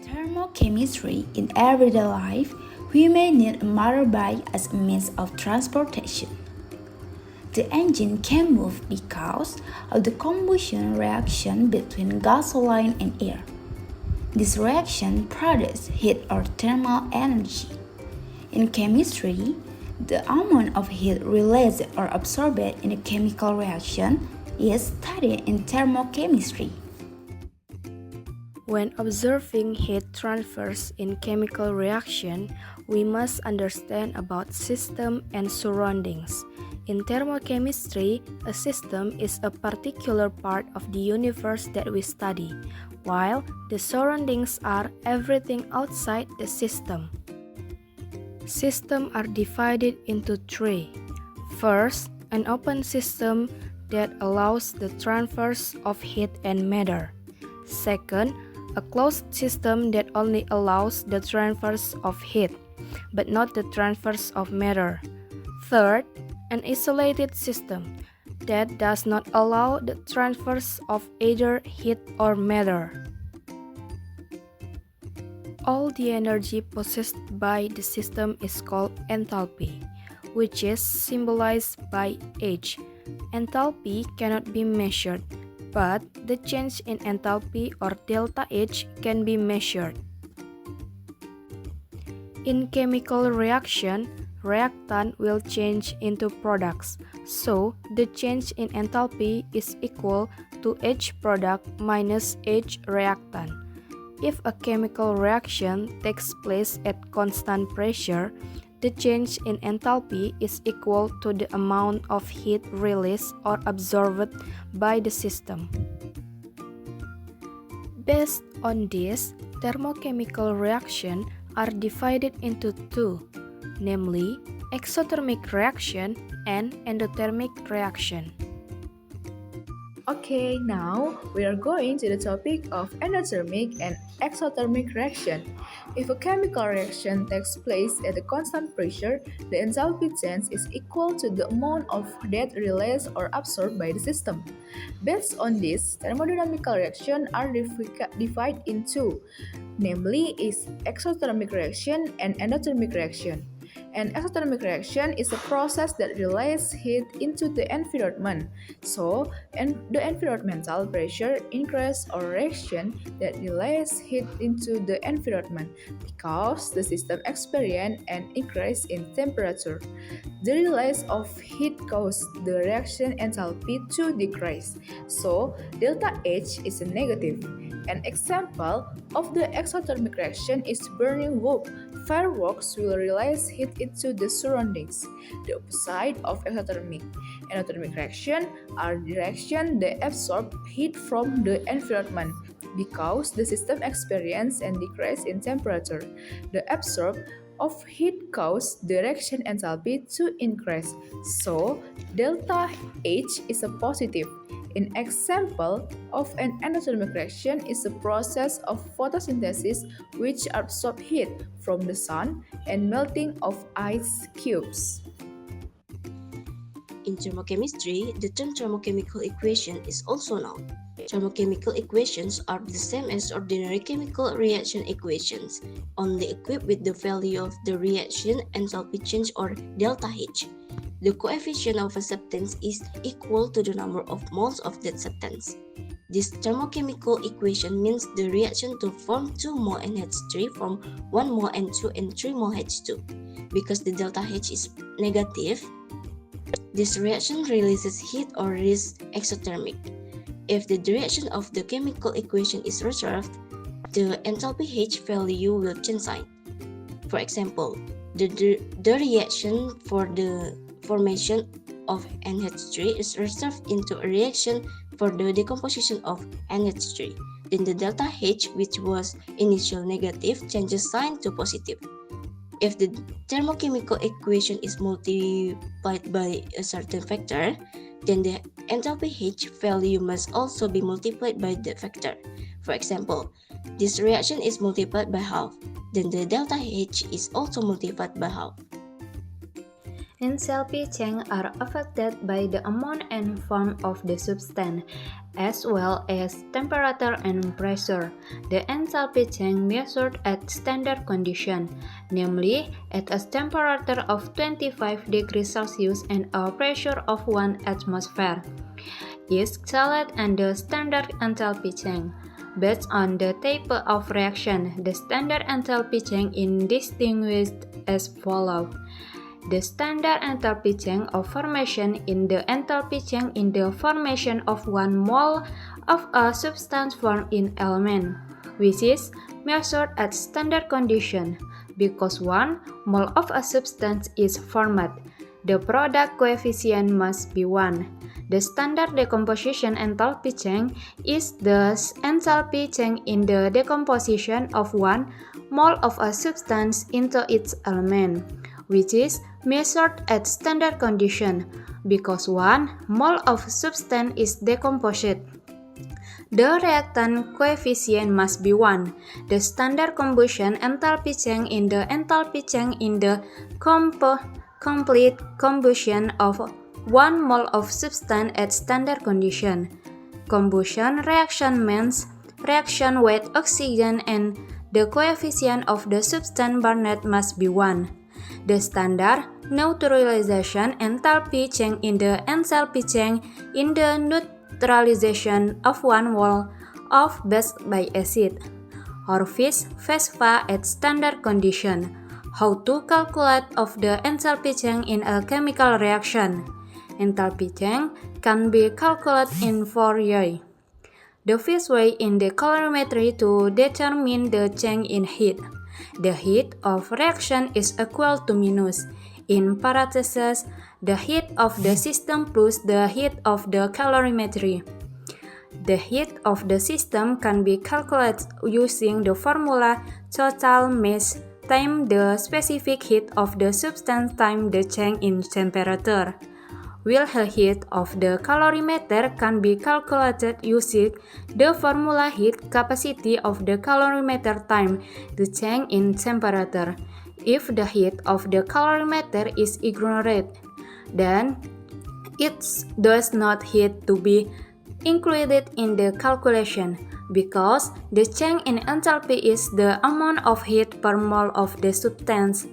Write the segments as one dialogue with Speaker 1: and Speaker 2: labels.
Speaker 1: Thermochemistry. In everyday life, we may need a motorbike as a means of transportation. The engine can move because of the combustion reaction between gasoline and air. This reaction produces heat or thermal energy. In chemistry, the amount of heat released or absorbed in a chemical reaction is studied in thermochemistry.
Speaker 2: When observing heat transfers in chemical reaction, we must understand about system and surroundings. In thermochemistry, a system is a particular part of the universe that we study, while the surroundings are everything outside the system. Systems are divided into three. First, an open system that allows the transfers of heat and matter. Second, a closed system that only allows the transfers of heat, but not the transfers of matter. Third, an isolated system that does not allow the transfers of either heat or matter. All the energy possessed by the system is called enthalpy, which is symbolized by H. Enthalpy cannot be measured, but the change in enthalpy or delta H can be measured. In chemical reaction, reactant will change into products, so the change in enthalpy is equal to H product minus H reactant. If a chemical reaction takes place at constant pressure, the change in enthalpy is equal to the amount of heat released or absorbed by the system. Based on this, thermochemical reactions are divided into two, namely exothermic reaction and endothermic reaction.
Speaker 3: Okay, now we are going to the topic of endothermic and exothermic reaction. If a chemical reaction takes place at a constant pressure, the enthalpy change is equal to the amount of heat released or absorbed by the system. Based on this, thermodynamical reactions are divided in two, namely is exothermic reaction and endothermic reaction. An exothermic reaction is a process that releases heat into the environment. So, the environmental pressure increases or reaction that releases heat into the environment because the system experiences an increase in temperature. The release of heat causes the reaction enthalpy to decrease. So, delta H is a negative. An example of the exothermic reaction is burning wood. Fireworks will release heat into the surroundings. The opposite of exothermic. Endothermic reaction are the reaction that absorb heat from the environment because the system experiences a decrease in temperature. The absorb of heat causes the reaction enthalpy to increase. So, delta H is a positive. An example of an endothermic reaction is a process of photosynthesis which absorbs heat from the sun and melting of ice cubes.
Speaker 4: In thermochemistry, the term thermochemical equation is also known. Thermochemical equations are the same as ordinary chemical reaction equations, only equipped with the value of the reaction enthalpy change or delta H. The coefficient of a substance is equal to the number of moles of that substance. This thermochemical equation means the reaction to form 2 mole NH3 from 1 mole N2 and 3 mole H2. Because the delta H is negative, this reaction releases heat or is exothermic. If the reaction of the chemical equation is resolved, the enthalpy H value will change sign. For example, the reaction for the formation of NH3 is resolved into a reaction for the decomposition of NH3. Then the delta H, which was initial negative, changes sign to positive. If the thermochemical equation is multiplied by a certain factor, then the enthalpy H value must also be multiplied by the factor. For example, this reaction is multiplied by half, then the delta H is also multiplied by half.
Speaker 5: Enthalpy change are affected by the amount and form of the substance, as well as temperature and pressure. The enthalpy change measured at standard condition, namely at a temperature of 25 degrees Celsius and a pressure of 1 atmosphere, is called under standard enthalpy change. Based on the type of reaction, the standard enthalpy change is distinguished as follows. The standard enthalpy change of formation in the enthalpy change in the formation of 1 mole of a substance formed in element, which is measured at standard condition. Because 1 mole of a substance is formed, the product coefficient must be 1. The standard decomposition enthalpy change is the enthalpy change in the decomposition of 1 mole of a substance into its element, which is measured at standard condition. Because 1 mole of substance is decomposed, the reactant coefficient must be 1. The standard combustion enthalpy change in the enthalpy change in the complete combustion of 1 mole of substance at standard condition. Combustion reaction means reaction with oxygen and the coefficient of the substance burned must be 1. The standard neutralization enthalpy change in the enthalpy change in the neutralization of 1 mole of base by acid, or vice versa at standard condition. How to calculate of the enthalpy change in a chemical reaction? Enthalpy change can be calculated in 4 ways. The first way in the calorimetry to determine the change in heat. The heat of reaction is equal to minus, in parentheses, the heat of the system plus the heat of the calorimetry. The heat of the system can be calculated using the formula total mass times the specific heat of the substance times the change in temperature. While the heat of the calorimeter can be calculated using the formula heat capacity of the calorimeter times the change in temperature. If the heat of the calorimeter is ignored, then it does not need to be included in the calculation, because the change in enthalpy is the amount of heat per mole of the substance.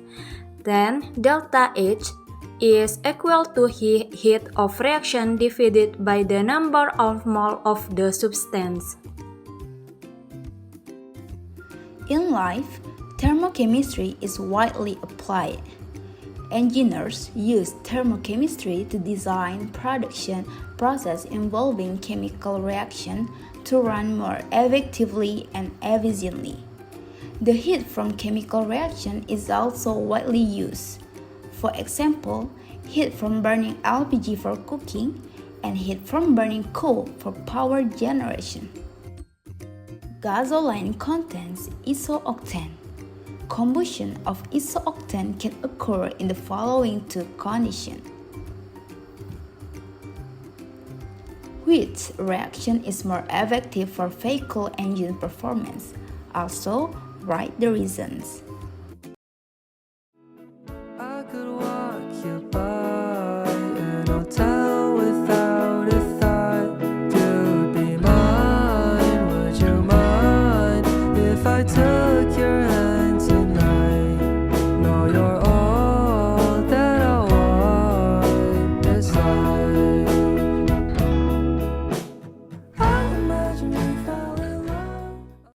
Speaker 5: Then delta H is equal to heat of reaction divided by the number of mole of the substance.
Speaker 1: In life, thermochemistry is widely applied. Engineers use thermochemistry to design production processes involving chemical reaction to run more effectively and efficiently. The heat from chemical reaction is also widely used. For example, heat from burning LPG for cooking and heat from burning coal for power generation. Gasoline contains isooctane. Combustion of isooctane can occur in the following two conditions. Which reaction is more effective for vehicle engine performance? Also, write the reasons.